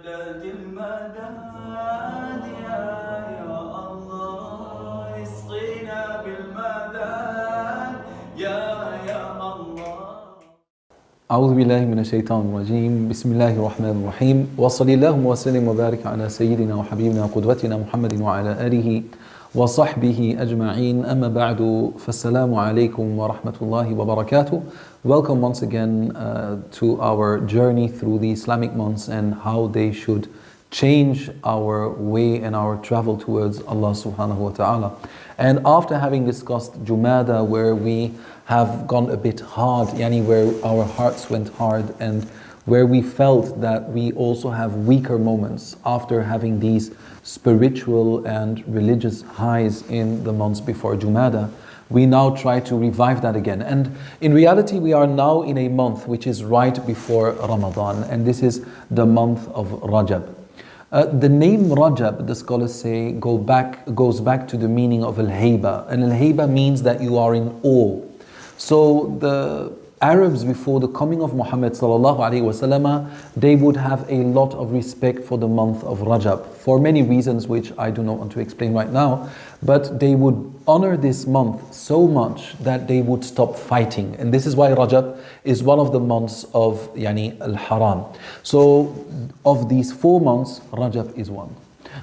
المداد يا الله اسقينا بالمداد يا الله. أعوذ بالله من الشيطان الرجيم. بسم الله الرحمن الرحيم. وصلى الله وسلم وبارك على سيدنا وحبيبنا وقدوتنا محمد وعلى آله وصحبه أجمعين. أما بعد فالسلام عليكم ورحمة الله وبركاته. Welcome once again to our journey through the Islamic months and how they should change our way and our travel towards Allah subhanahu wa ta'ala. And after having discussed Jumada, where we have gone a bit hard, where our hearts went hard, and where we felt that we also have weaker moments after having these spiritual and religious highs in the months before Jumada, we now try to revive that again. And in reality, we are now in a month which is right before Ramadan, and this is the month of Rajab. The name Rajab, the scholars say, goes back to the meaning of al-hayba. And al-hayba means that you are in awe. So the Arabs before the coming of Muhammad sallallahu alaihi wasallam, they would have a lot of respect for the month of Rajab for many reasons which I do not want to explain right now, but they would honor this month so much that they would stop fighting. And this is why Rajab is one of the months of al-haram. So of these 4 months, Rajab is one.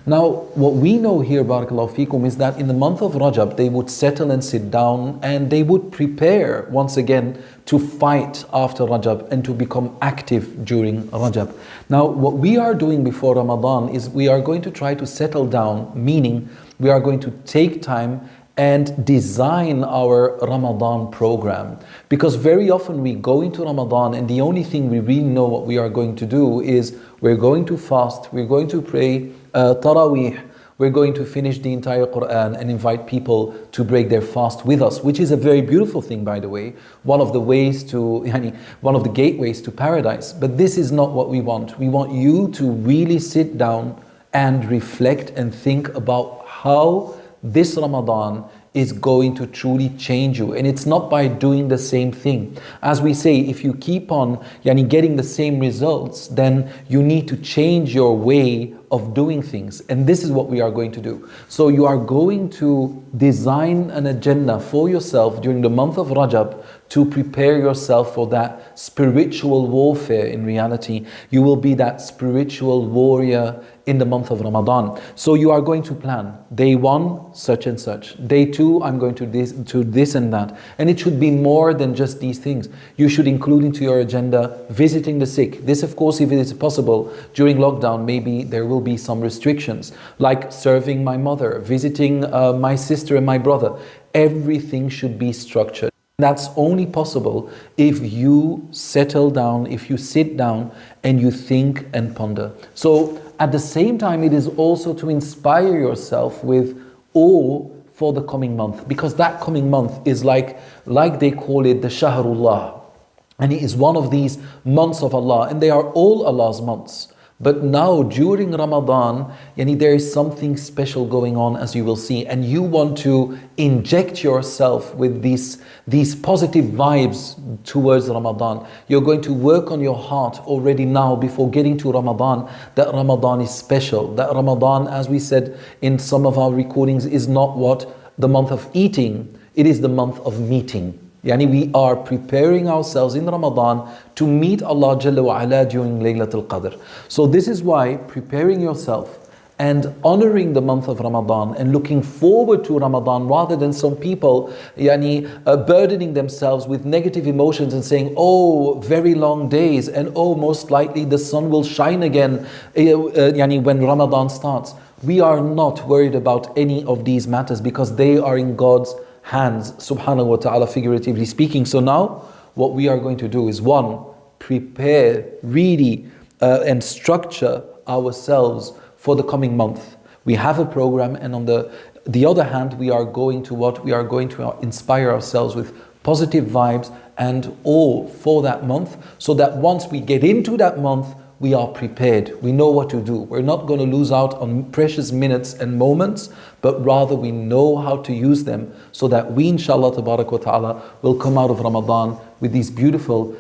Now, what we know here, barakallahu feekum, is that in the month of Rajab, they would settle and sit down and they would prepare once again to fight after Rajab and to become active during Rajab. Now, what we are doing before Ramadan is we are going to try to settle down, meaning we are going to take time and design our Ramadan program. Because very often we go into Ramadan and the only thing we really know what we are going to do is we're going to fast, we're going to pray Taraweeh, we're going to finish the entire Quran and invite people to break their fast with us, which is a very beautiful thing, by the way, one of the gateways to paradise. But this is not what we want. We want you to really sit down and reflect and think about how this Ramadan is going to truly change you. And it's not by doing the same thing. As we say, if you keep on getting the same results, then you need to change your way of doing things. And this is what we are going to do. So you are going to design an agenda for yourself during the month of Rajab to prepare yourself for that spiritual warfare. In reality, you will be that spiritual warrior in the month of Ramadan. So you are going to plan, day 1, such and such. Day 2, I'm going to this and that. And it should be more than just these things. You should include into your agenda visiting the sick. This, of course, if it is possible, during lockdown, maybe there will be some restrictions, like serving my mother, visiting my sister and my brother. Everything should be structured. That's only possible if you settle down, if you sit down and you think and ponder. So at the same time, it is also to inspire yourself with awe for the coming month, because that coming month is like they call it the Shahrullah, and it is one of these months of Allah, and they are all Allah's months. But now during Ramadan, there is something special going on, as you will see, and you want to inject yourself with these positive vibes towards Ramadan. You're going to work on your heart already now before getting to Ramadan, that Ramadan is special, that Ramadan, as we said in some of our recordings, is not what the month of eating, it is the month of meeting. We are preparing ourselves in Ramadan to meet Allah Jalla wa Ala during Laylatul Qadr. So this is why preparing yourself and honoring the month of Ramadan and looking forward to Ramadan, rather than some people burdening themselves with negative emotions and saying, oh, very long days, and oh, most likely the sun will shine again when Ramadan starts. We are not worried about any of these matters because they are in God's hands, subhanahu wa ta'ala, figuratively speaking. So now what we are going to do is, 1, prepare really and structure ourselves for the coming month. We have a program, and on the other hand, we are going to inspire ourselves with positive vibes and awe for that month, so that once we get into that month, we are prepared. We know what to do. We're not going to lose out on precious minutes and moments, but rather we know how to use them so that we, inshallah tabarak wa ta'ala, will come out of Ramadan with these beautiful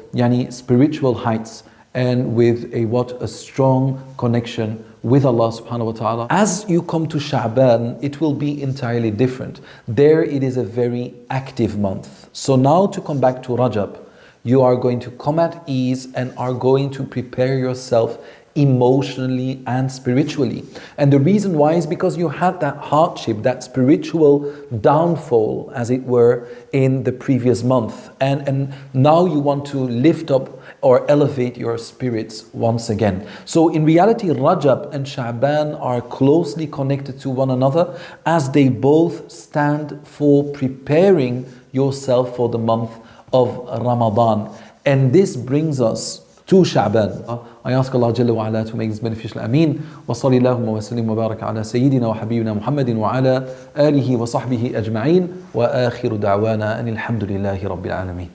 spiritual heights and with a strong connection with Allah subhanahu wa ta'ala. As you come to Sha'ban, it will be entirely different. There it is a very active month. So now to come back to Rajab, you are going to come at ease and are going to prepare yourself emotionally and spiritually. And the reason why is because you had that hardship, that spiritual downfall, as it were, in the previous month. And now you want to lift up or elevate your spirits once again. So in reality, Rajab and Sha'ban are closely connected to one another, as they both stand for preparing yourself for the month of Ramadan. And this brings us to Sha'ban. I ask Allah Jalla wa Ala to make this beneficial. Ameen. Wa sallallahu wa sallim wa barak ala Sayyidina wa Habibina Muhammadin wa ala alihi wa sahbihi ajma'in. Wa akhiru da'wana anil hamdulillahi rabbil alameen.